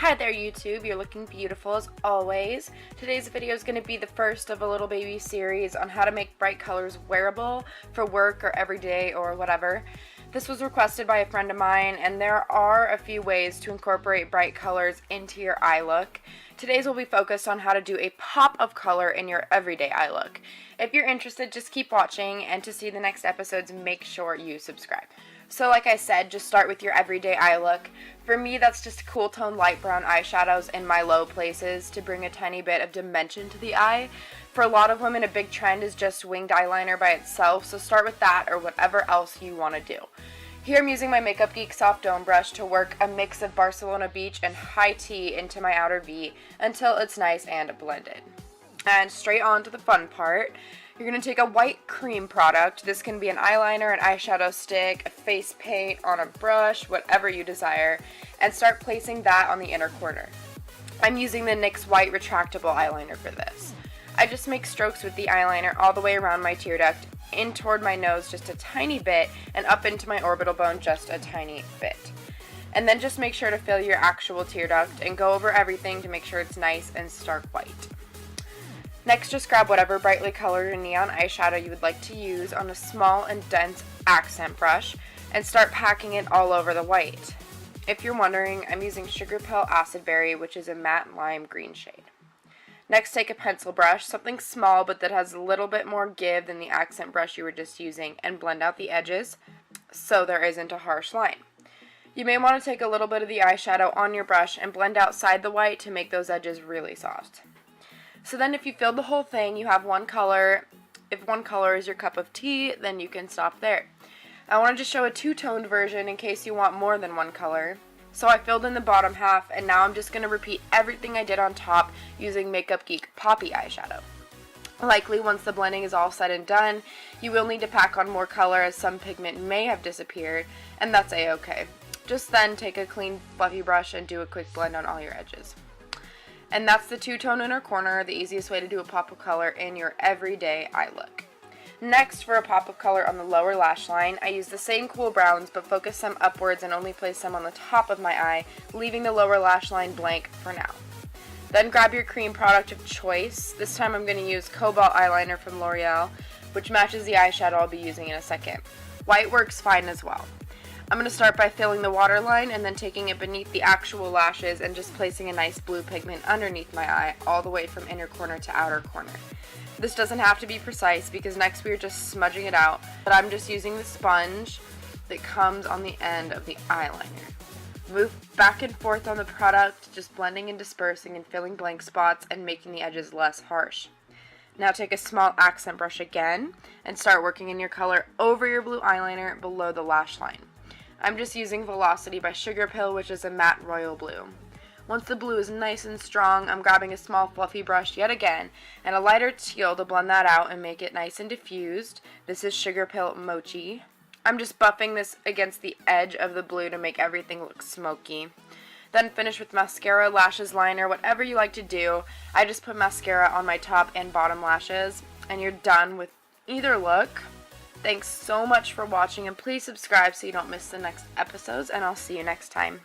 Hi there YouTube, you're looking beautiful as always. Today's video is going to be the first of a little baby series on how to make bright colors wearable for work or everyday or whatever. This was requested by a friend of mine, and there are a few ways to incorporate bright colors into your eye look. Today's will be focused on how to do a pop of color in your everyday eye look. If you're interested, just keep watching, and to see the next episodes, make sure you subscribe. So like I said, just start with your everyday eye look. For me, that's just cool tone light brown eyeshadows in my low places to bring a tiny bit of dimension to the eye. For a lot of women, a big trend is just winged eyeliner by itself, so start with that or whatever else you want to do. Here I'm using my Makeup Geek Soft Dome Brush to work a mix of Barcelona Beach and High Tea into my outer V until it's nice and blended. And straight on to the fun part. You're going to take a white cream product. This can be an eyeliner, an eyeshadow stick, a face paint, on a brush, whatever you desire, and start placing that on the inner corner. I'm using the NYX white retractable eyeliner for this. I just make strokes with the eyeliner all the way around my tear duct, in toward my nose just a tiny bit, and up into my orbital bone just a tiny bit. And then just make sure to fill your actual tear duct and go over everything to make sure it's nice and stark white. Next, just grab whatever brightly colored or neon eyeshadow you would like to use on a small and dense accent brush and start packing it all over the white. If you're wondering, I'm using Sugar Pill Acid Berry, which is a matte lime green shade. Next, take a pencil brush, something small but that has a little bit more give than the accent brush you were just using, and blend out the edges so there isn't a harsh line. You may want to take a little bit of the eyeshadow on your brush and blend outside the white to make those edges really soft. So then if you filled the whole thing, you have one color. If one color is your cup of tea, then you can stop there. I wanted to show a two-toned version in case you want more than one color. So I filled in the bottom half, and now I'm just going to repeat everything I did on top using Makeup Geek Poppy eyeshadow. Likely, once the blending is all said and done, you will need to pack on more color as some pigment may have disappeared, and that's a-okay. Just then, take a clean, fluffy brush and do a quick blend on all your edges. And that's the two-tone inner corner, the easiest way to do a pop of color in your everyday eye look. Next, for a pop of color on the lower lash line, I use the same cool browns but focus them upwards and only place them on the top of my eye, leaving the lower lash line blank for now. Then grab your cream product of choice. This time I'm going to use Cobalt eyeliner from L'Oreal, which matches the eyeshadow I'll be using in a second. White works fine as well. I'm going to start by filling the waterline and then taking it beneath the actual lashes and just placing a nice blue pigment underneath my eye all the way from inner corner to outer corner. This doesn't have to be precise because next we're just smudging it out, but I'm just using the sponge that comes on the end of the eyeliner. Move back and forth on the product, just blending and dispersing and filling blank spots and making the edges less harsh. Now take a small accent brush again and start working in your color over your blue eyeliner below the lash line. I'm just using Velocity by Sugar Pill, which is a matte royal blue. Once the blue is nice and strong, I'm grabbing a small fluffy brush yet again and a lighter teal to blend that out and make it nice and diffused. This is Sugar Pill Mochi. I'm just buffing this against the edge of the blue to make everything look smoky. Then finish with mascara, lashes, liner, whatever you like to do. I just put mascara on my top and bottom lashes, and you're done with either look. Thanks so much for watching, and please subscribe so you don't miss the next episodes, and I'll see you next time.